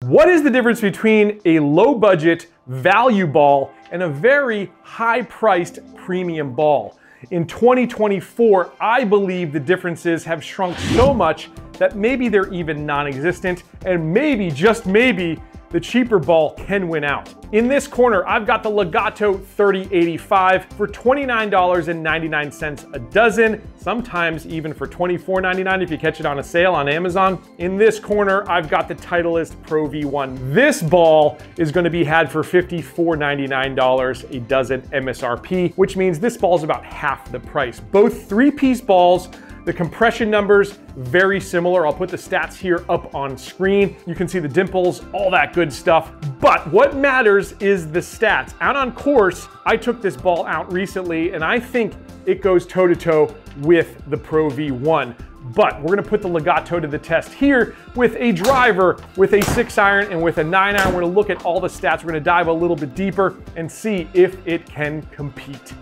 What is the difference between a low budget value ball and a very high priced premium ball? In 2024, I believe the differences have shrunk so much that maybe they're even non-existent, and maybe, just maybe, the cheaper ball can win out. In this corner, I've got the Legato 3085 for $29.99 a dozen, sometimes even for $24.99 if you catch it on a sale on Amazon. In this corner, I've got the Titleist Pro V1. This ball is going to be had for $54.99 a dozen MSRP, which means this ball is about half the price. Both three-piece balls. The compression numbers, very similar. I'll put the stats here up on screen. You can see the dimples, all that good stuff. But what matters is the stats. Out on course, I took this ball out recently, and I think it goes toe-to-toe with the Pro V1. But we're gonna put the Legato to the test here with a driver, with a 6-iron, and with a 9-iron. We're gonna look at all the stats. We're gonna dive a little bit deeper and see if it can compete.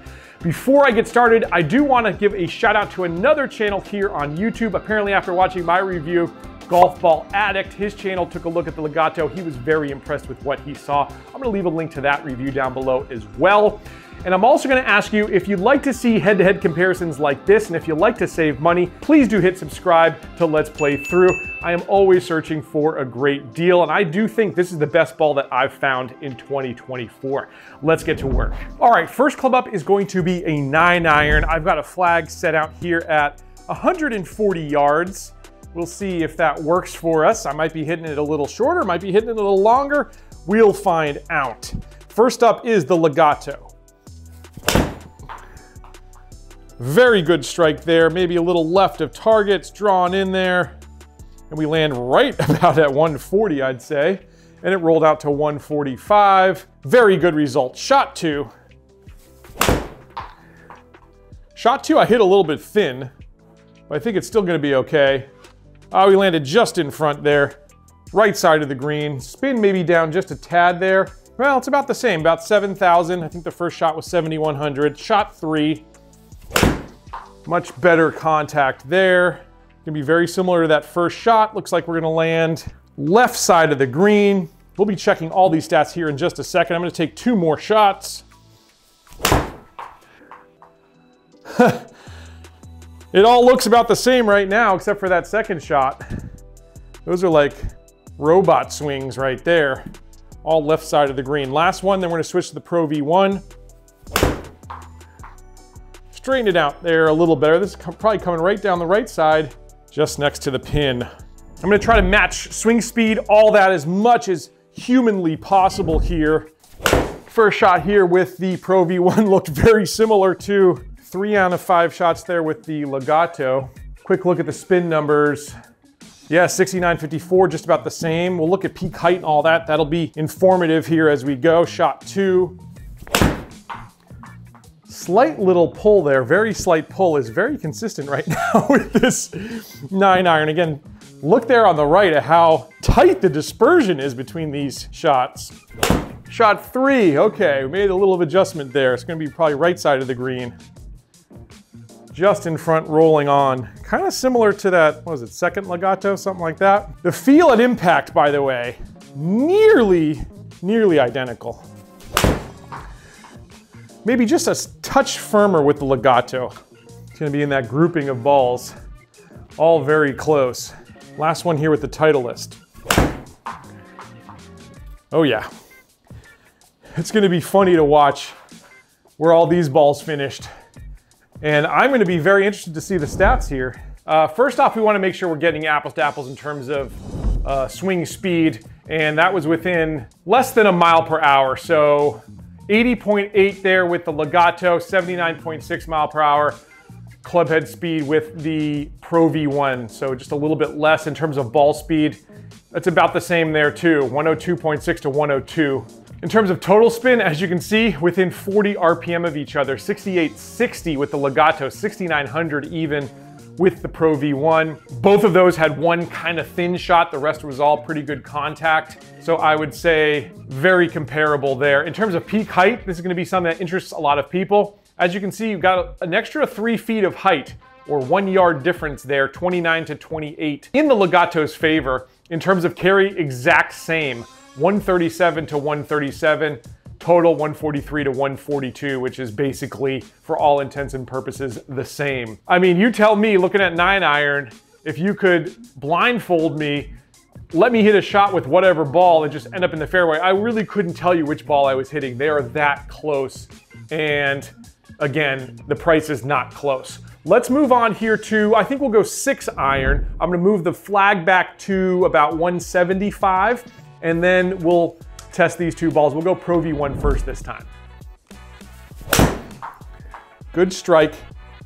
Before I get started, I do want to give a shout out to another channel here on YouTube. Apparently after watching my review, Golf Ball Addict, his channel took a look at the Legato. He was very impressed with what he saw. I'm going to leave a link to that review down below as well. And I'm also going to ask you, if you'd like to see head-to-head comparisons like this, and if you like to save money, please do hit subscribe to Let's Play Through. I am always searching for a great deal, and I do think this is the best ball that I've found in 2024. Let's get to work. All right, first club up is going to be a 9-iron. I've got a flag set out here at 140 yards. We'll see if that works for us. I might be hitting it a little shorter, might be hitting it a little longer. We'll find out. First up is the Legato. Very good strike there, maybe a little left of target, it's drawn in there, and we land right about at 140, I'd say, and it rolled out to 145. Very good result. Shot two. Shot two, I hit a little bit thin, but I think it's still gonna be okay. Oh, we landed just in front there, right side of the green. Spin maybe down just a tad there. Well, it's about the same, about 7,000. I think the first shot was 7,100. Shot three. Much better contact there. Gonna be very similar to that first shot. Looks like we're gonna land left side of the green. We'll be checking all these stats here in just a second. I'm gonna take two more shots. It all looks about the same right now, except for that second shot. Those are like robot swings right there. All left side of the green. Last one, then we're gonna switch to the Pro V1. Straighten it out there a little better. This is probably coming right down the right side, just next to the pin. I'm gonna try to match swing speed, all that as much as humanly possible here. First shot here with the Pro V1 looked very similar to 3 out of 5 shots there with the Legato. Quick look at the spin numbers. Yeah, 69.54, just about the same. We'll look at peak height and all that. That'll be informative here as we go. Shot two. Slight little pull there, very slight pull, is very consistent right now with this 9-iron. Again, look there on the right at how tight the dispersion is between these shots. Shot three, okay, we made a little of adjustment there. It's gonna be probably right side of the green. Just in front, rolling on. Kind of similar to that, what was it, second Legato, something like that. The feel at impact, by the way, nearly identical. Maybe just a touch firmer with the Legato. It's gonna be in that grouping of balls. All very close. Last one here with the Titleist. Oh yeah. It's gonna be funny to watch where all these balls finished. And I'm gonna be very interested to see the stats here. First off, we wanna make sure we're getting apples to apples in terms of swing speed. And that was within less than a mile per hour. So 80.8 there with the Legato, 79.6 mile per hour club head speed with the Pro V1. So just a little bit less in terms of ball speed. That's about the same there too, 102.6 to 102. In terms of total spin, as you can see, within 40 RPM of each other, 6860 with the Legato, 6900 even with the Pro V1. Both of those had one kind of thin shot. The rest was all pretty good contact. So I would say very comparable there. In terms of peak height, this is gonna be something that interests a lot of people. As you can see, you've got an extra 3 feet of height or 1 yard difference there, 29 to 28 in the Legato's favor. In terms of carry, exact same, 137 to 137. Total 143 to 142, which is basically, for all intents and purposes, the same. I mean, you tell me, looking at 9-iron, if you could blindfold me, let me hit a shot with whatever ball and just end up in the fairway. I really couldn't tell you which ball I was hitting. They are that close. And again, the price is not close. Let's move on here to, I think we'll go 6-iron. I'm gonna move the flag back to about 175, and then we'll test these two balls. We'll go Pro V1 first this time. Good strike,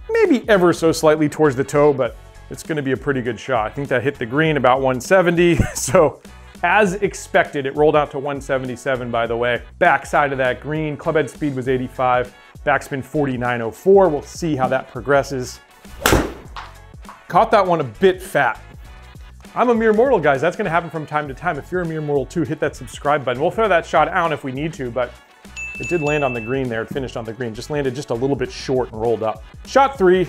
maybe ever so slightly towards the toe, but it's gonna be a pretty good shot. I think that hit the green about 170, so as expected, it rolled out to 177, by the way. Backside of that green, clubhead speed was 85, backspin 49.04. We'll see how that progresses. Caught that one a bit fat. I'm a mere mortal, guys. That's gonna happen from time to time. If you're a mere mortal too, hit that subscribe button. We'll throw that shot out if we need to, but it did land on the green there. It finished on the green. Just landed just a little bit short and rolled up. Shot 3.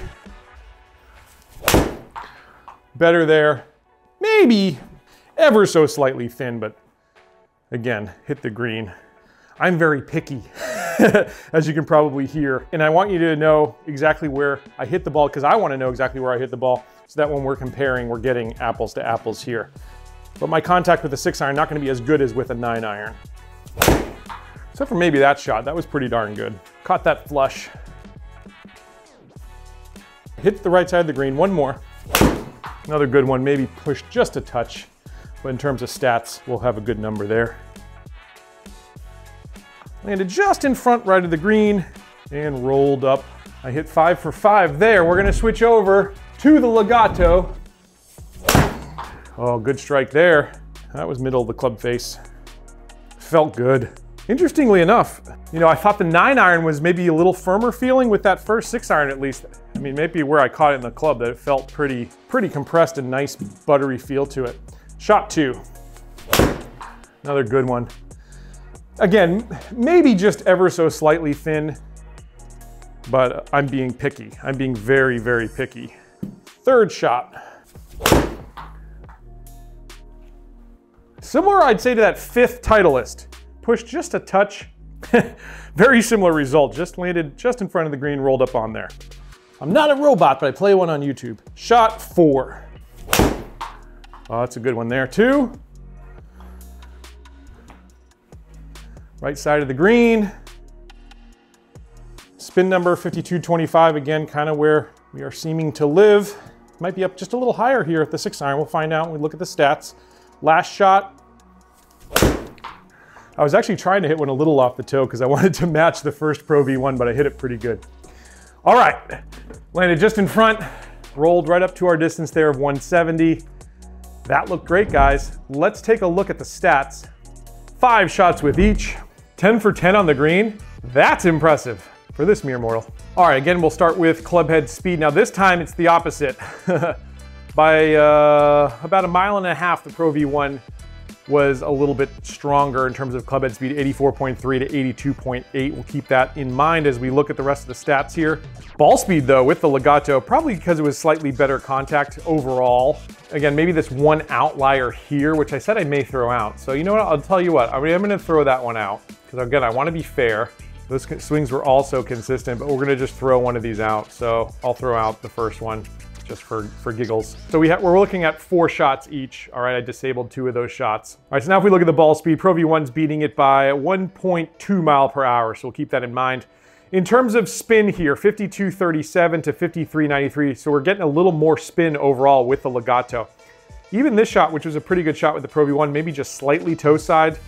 Better there. Maybe ever so slightly thin, but again, hit the green. I'm very picky, as you can probably hear. And I want you to know exactly where I hit the ball, because I want to know exactly where I hit the ball, so that when we're comparing, we're getting apples to apples here. But my contact with a 6-iron not going to be as good as with a 9-iron. Except for maybe that shot. That was pretty darn good. Caught that flush. Hit the right side of the green. One more. Another good one, maybe pushed just a touch. But in terms of stats, we'll have a good number there. Landed just in front right of the green and rolled up. I hit 5 for 5 there. We're gonna switch over to the Legato. Oh, good strike there. That was middle of the club face. Felt good. Interestingly enough, you know, I thought the 9-iron was maybe a little firmer feeling with that first 6-iron at least. I mean, maybe where I caught it in the club, that it felt pretty compressed and nice buttery feel to it. Shot 2. Another good one. Again, maybe just ever so slightly thin, but I'm being picky. I'm being very, very picky. Third shot. Similar, I'd say, to that 5th Titleist. Pushed just a touch. Very similar result. Just landed just in front of the green, rolled up on there. I'm not a robot, but I play one on YouTube. Shot 4. Oh, that's a good one there too. Right side of the green. Spin number 5225, again, kind of where we are seeming to live. Might be up just a little higher here at the 6-iron. We'll find out when we look at the stats. Last shot. I was actually trying to hit one a little off the toe because I wanted to match the first Pro V1, but I hit it pretty good. All right, landed just in front, rolled right up to our distance there of 170. That looked great, guys. Let's take a look at the stats. 5 shots with each, 10 for 10 on the green. That's impressive for this mere mortal. All right, again, we'll start with clubhead speed. Now this time it's the opposite. By about 1.5 miles, the Pro V1 was a little bit stronger in terms of clubhead speed, 84.3 to 82.8. We'll keep that in mind as we look at the rest of the stats here. Ball speed though with the Legato, probably because it was slightly better contact overall. Again, maybe this one outlier here, which I said I may throw out. So you know what, I'll tell you what, I'm gonna throw that one out. Because again, I wanna be fair. Those swings were also consistent, but we're gonna just throw one of these out. So I'll throw out the first one, just for giggles. So we're looking at 4 shots each. All right, I disabled 2 of those shots. All right, so now if we look at the ball speed, Pro V1's beating it by 1.2 miles per hour, so we'll keep that in mind. In terms of spin here, 52.37 to 53.93, so we're getting a little more spin overall with the Legato. Even this shot, which was a pretty good shot with the Pro V1, maybe just slightly toe side,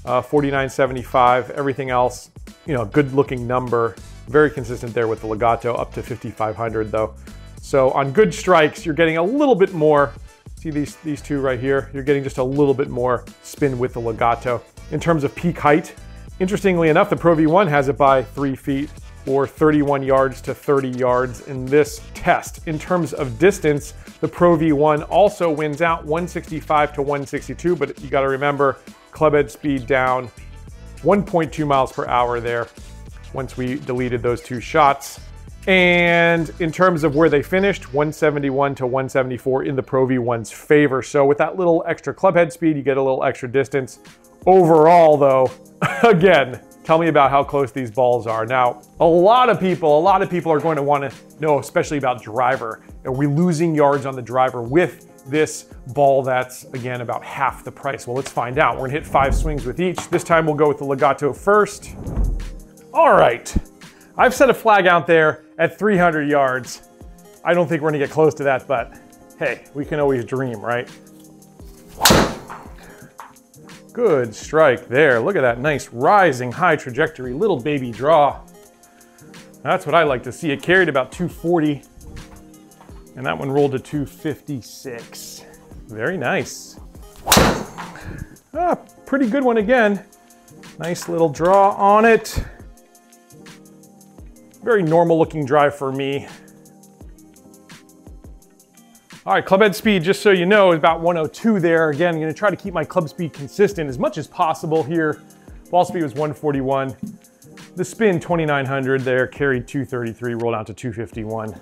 49.75. Everything else, you know, good looking number. Very consistent there with the Legato, up to 5,500 though. So on good strikes, you're getting a little bit more. See these two right here? You're getting just a little bit more spin with the Legato. In terms of peak height, interestingly enough, the Pro V1 has it by 3 feet or 31 yards to 30 yards in this test. In terms of distance, the Pro V1 also wins out 165 to 162, but you gotta remember, clubhead speed down 1.2 miles per hour there once we deleted those 2 shots. And in terms of where they finished, 171 to 174 in the Pro V1's favor. So with that little extra club head speed, you get a little extra distance. Overall though, again, tell me about how close these balls are. Now, a lot of people are going to want to know, especially about driver. Are we losing yards on the driver with this ball that's, again, about half the price? Well, let's find out. We're gonna hit 5 swings with each. This time we'll go with the Legato first. All right, I've set a flag out there at 300 yards. I don't think we're gonna get close to that, but hey, we can always dream, right? Good strike there. Look at that nice rising high trajectory, little baby draw. That's what I like to see. It carried about 240, and that one rolled to 256. Very nice. Pretty good one again. Nice little draw on it. Very normal looking drive for me. All right, club head speed, just so you know, is about 102 there. Again, I'm gonna try to keep my club speed consistent as much as possible here. Ball speed was 141. The spin, 2,900 there, carried 233, rolled out to 251.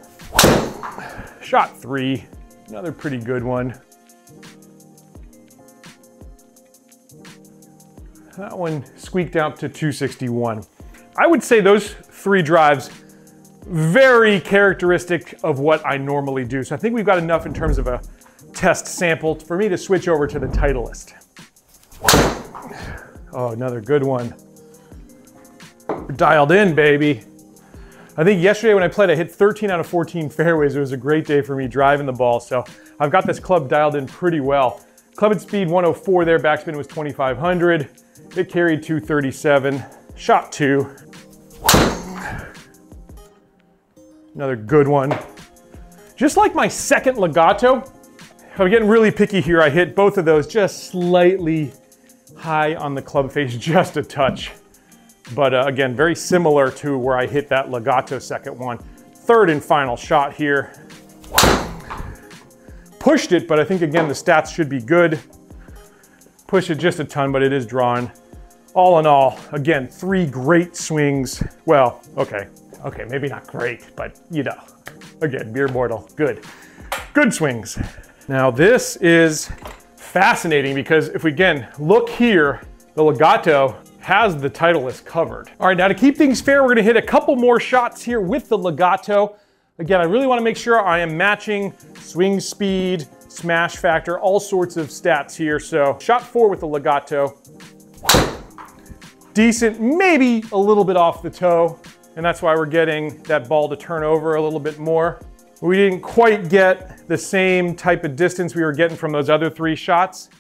Shot 3, another pretty good one. That one squeaked out to 261. I would say those 3 drives, very characteristic of what I normally do. So I think we've got enough in terms of a test sample for me to switch over to the Titleist. Oh, another good one. We're dialed in, baby. I think yesterday when I played, I hit 13 out of 14 fairways. It was a great day for me driving the ball. So I've got this club dialed in pretty well. Club head speed 104 there, backspin was 2,500. It carried 237, shot 2. Another good one. Just like my second Legato, if I'm getting really picky here, I hit both of those just slightly high on the club face, just a touch. But again, very similar to where I hit that Legato second one. Third and final shot here. Pushed it, but I think again, the stats should be good. Pushed it just a ton, but it is drawn. All in all, again, 3 great swings. Well, okay, maybe not great, but you know, again, mere mortal, good swings. Now this is fascinating because if we again look here, the Legato has the Titleist covered. All right, now to keep things fair, we're gonna hit a couple more shots here with the Legato. Again, I really wanna make sure I am matching swing speed, smash factor, all sorts of stats here. So shot 4 with the Legato. Decent, maybe a little bit off the toe, and that's why we're getting that ball to turn over a little bit more. We didn't quite get the same type of distance we were getting from those other 3 shots,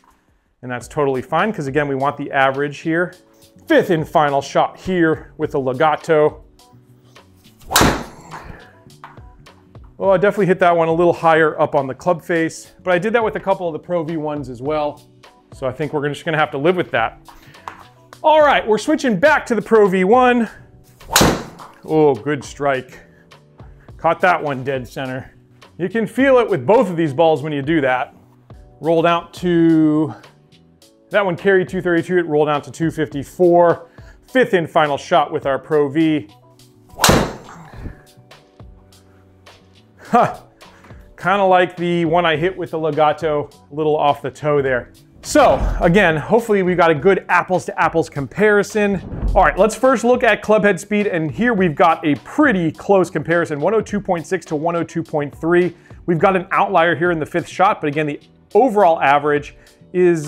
and that's totally fine, because again, we want the average here. 5th and final shot here with the Legato. Well, I definitely hit that one a little higher up on the club face, but I did that with a couple of the Pro V1s as well, so I think we're just gonna have to live with that. All right, we're switching back to the Pro V1. Oh, good strike. Caught that one dead center. You can feel it with both of these balls when you do that. Rolled out to, that one carried 232, it rolled out to 254. 5th and final shot with our Pro V. Kind of like the one I hit with the Legato, a little off the toe there. So again, hopefully we got a good apples to apples comparison. All right, let's first look at club head speed, and here we've got a pretty close comparison, 102.6 to 102.3. We've got an outlier here in the 5th shot, but again, the overall average is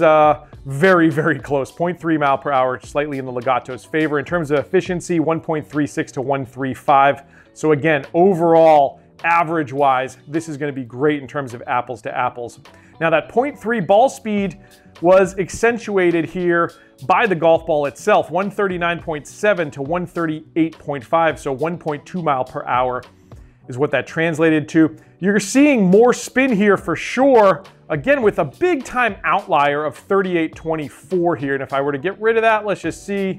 very, very close, 0.3 mile per hour, slightly in the Legato's favor. In terms of efficiency, 1.36 to 135. So again, overall, average-wise, this is gonna be great in terms of apples to apples. Now that 0.3 ball speed was accentuated here by the golf ball itself, 139.7 to 138.5, so 1.2 mile per hour is what that translated to. You're seeing more spin here for sure, again with a big time outlier of 38.24 here, and if I were to get rid of that, let's just see,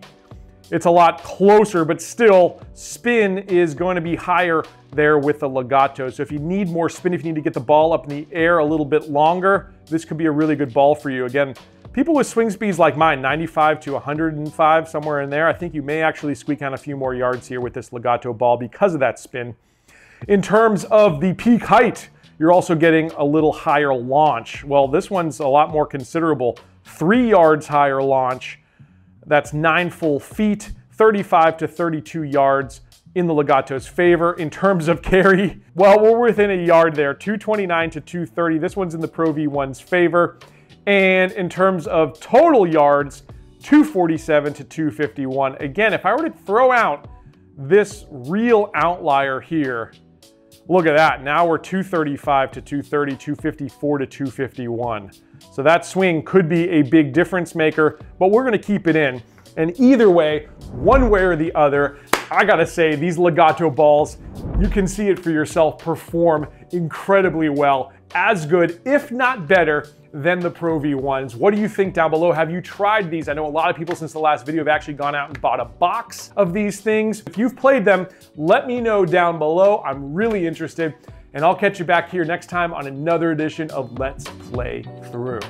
it's a lot closer, but still spin is going to be higher there with the Legato. So if you need more spin, if you need to get the ball up in the air a little bit longer, this could be a really good ball for you. Again, people with swing speeds like mine, 95 to 105, somewhere in there, I think you may actually squeak on a few more yards here with this Legato ball because of that spin. In terms of the peak height, you're also getting a little higher launch. Well, this one's a lot more considerable. 3 yards higher launch. That's 9 full feet, 35 to 32 yards in the Legato's favor. In terms of carry, well, we're within a yard there, 229 to 230. This one's in the Pro V1's favor. And in terms of total yards, 247 to 251. Again, if I were to throw out this real outlier here, look at that. Now we're 235 to 230, 254 to 251. So that swing could be a big difference maker, but we're going to keep it in. And either way, one way or the other, I gotta say, these Legato balls, you can see it for yourself, perform incredibly well. As good, if not better, than the Pro V1s. What do you think down below? Have you tried these? I know a lot of people since the last video have actually gone out and bought a box of these things. If you've played them, let me know down below. I'm really interested, and I'll catch you back here next time on another edition of Let's Play Through.